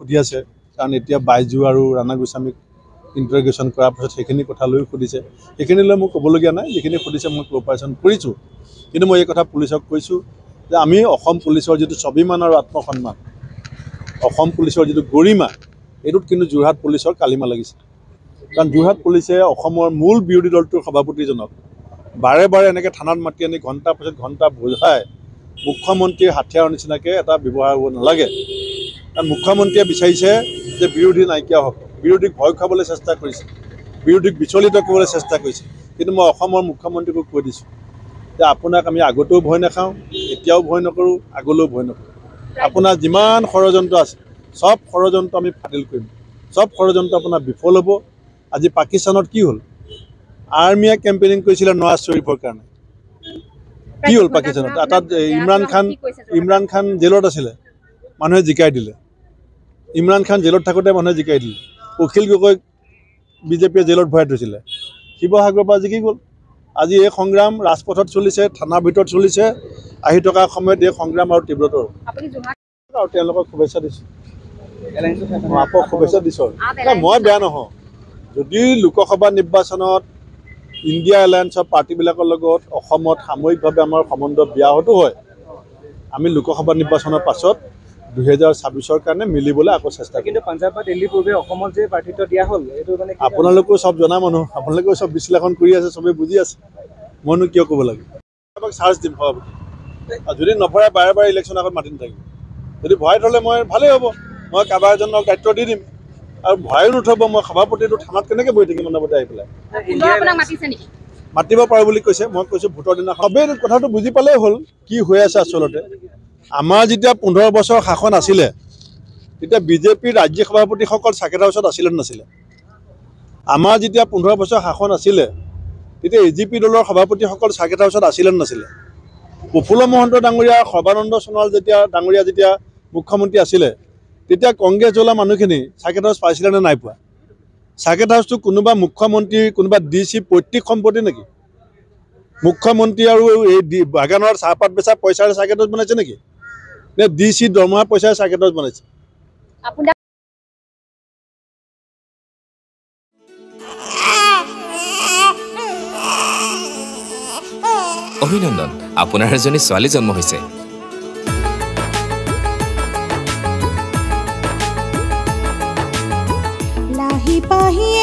সুধি আছে কাৰণ এতিয়া বাইজু আৰু ৰাণা গোস্বামীক ইণ্টাৰগেশ্যন কৰাৰ পাছত সেইখিনি কথা লৈ সুধিছে সেইখিনিলৈ মোক ক'বলগীয়া নাই যিখিনি সুধিছে মই কোঅপাৰেশ্যন কৰিছোঁ কিন্তু মই এই কথা পুলিচক কৈছোঁ যে আমি অসম পুলিচৰ যিটো স্বাভিমান আৰু আত্মসন্মান অসম পুলিচৰ যিটো গৰিমা এইটোত কিন্তু যোৰহাট পুলিচৰ কালিমা লাগিছে কাৰণ যোৰহাট পুলিচে অসমৰ মূল বিৰোধী দলটোৰ সভাপতিজনক বাৰে বাৰে এনেকৈ থানাত মাতি আনি ঘণ্টাৰ পিছত ঘণ্টা বুজাই মুখ্যমন্ত্ৰীৰ হাথিয়াৰৰ নিচিনাকৈ এটা ব্যৱহাৰ হ'ব নালাগে কাৰণ মুখ্যমন্ত্ৰীয়ে বিচাৰিছে যে বিৰোধী নাইকিয়া হওক বিৰোধীক ভয় খুৱাবলৈ চেষ্টা কৰিছে বিৰোধীক বিচলিত কৰিবলৈ চেষ্টা কৰিছে কিন্তু মই অসমৰ মুখ্যমন্ত্ৰীকো কৈ দিছোঁ যে আপোনাক আমি আগতেও ভয় নাখাওঁ এতিয়াও ভয় নকৰোঁ আগলৈও ভয় নকৰোঁ আপোনাৰ যিমান ষড়যন্ত্ৰ আছে সব ষড়যন্ত্ৰ আমি ফাদিল কৰিম সব ষড়যন্ত্ৰ আপোনাৰ বিফল হ'ব আজি পাকিস্তানত কি হ'ল আৰ্মিয়ে কেম্পেইনিং কৰিছিলে নৱাজ শ্বৰীফৰ কাৰণে কি হ'ল পাকিস্তানত তাত ইমৰান খান জেলত আছিলে মানুহে জিকাই দিলে ইমৰান খান জেলত থাকোঁতে মানুহে জিকাই দিলে অখিল গগৈক বিজেপিয়ে জেলত ভৰাই থৈছিলে শিৱসাগৰৰ পৰা জিকি গ'ল আজি এই সংগ্ৰাম ৰাজপথত চলিছে থানাৰ ভিতৰত চলিছে আহি থকা সময়ত এই সংগ্ৰাম আৰু তীব্ৰতৰ আৰু তেওঁলোকক শুভেচ্ছা দিছোঁ আপোনাক শুভেচ্ছা দিছোঁ মই বেয়া নহওঁ যদি লোকসভা নিৰ্বাচনত ইণ্ডিয়া এলায়েন্সৰ পাৰ্টিবিলাকৰ লগত অসমত সাময়িকভাৱে আমাৰ সম্বন্ধ ব্যাহতো হয় আমি লোকসভা নিৰ্বাচনৰ পাছত 2026 কাৰণে মিলিবলৈ আকৌ চেষ্টা কিন্তু পাঞ্জাৱ বা দিল্লী পূৰ্বে অসমত যে প্ৰাৰ্থিত্ব দিয়া হ'ল এইটো মানে আপোনালোকেও চব জনা মানুহ আপোনালোকেও চব বিশ্লেষণ কৰি আছে চবেই বুজি আছে মইনো কিয় ক'ব লাগে আপোনাক চাৰ্জ দিম সভাপতি আৰু যদি নভৰাই বাৰে বাৰে ইলেকশ্যন আগত মাতি নাথাকিব যদি ভৰাই থ'লে মই ভালেই হ'ব মই কাৰোবাৰ এজনক দায়িত্ব দি দিম আৰু ভৰায়ো নুঠব মই সভাপতিটো থানাত কেনেকৈ বহি থাকিম মনাবতে আহি পেলাই মাতিব পাৰোঁ বুলি কৈছে মই কৈছোঁ ভোটৰ দিনা সবেই কথাটো বুজি পালেই হ'ল কি হৈ আছে আচলতে আমাৰ যেতিয়া 15 বছৰ শাসন আছিলে তেতিয়া বিজেপিৰ ৰাজ্যিক সভাপতিসকল চাকেট হাউচত আছিলে নাছিলে আমাৰ যেতিয়া 15 বছৰ শাসন আছিলে তেতিয়া এজিপি দলৰ সভাপতিসকল চাকেট হাউচত আছিলে নাছিলে প্ৰফুল্ল মহন্ত ডাঙৰীয়া সৰ্বানন্দ সোণোৱাল যেতিয়া মুখ্যমন্ত্ৰী আছিলে তেতিয়া কংগ্ৰেছ দলৰ মানুহখিনি চাকেট হাউচ পাইছিলে নে নাই পোৱা চাকেট হাউচটো কোনোবা মুখ্যমন্ত্ৰী কোনোবা DC পৈতৃক সম্পত্তি নেকি মুখ্যমন্ত্ৰী আৰু এই বাগানৰ চাহপাত বেচা পইচাৰে চাকেট হাউচ বনাইছে নেকি নে DC দৰমহা পইচাৰে চাকেট হাউচ বনাইছে অভিনন্দন আপোনাৰ এজনী ছোৱালী জন্ম হৈছে লাহি পাহি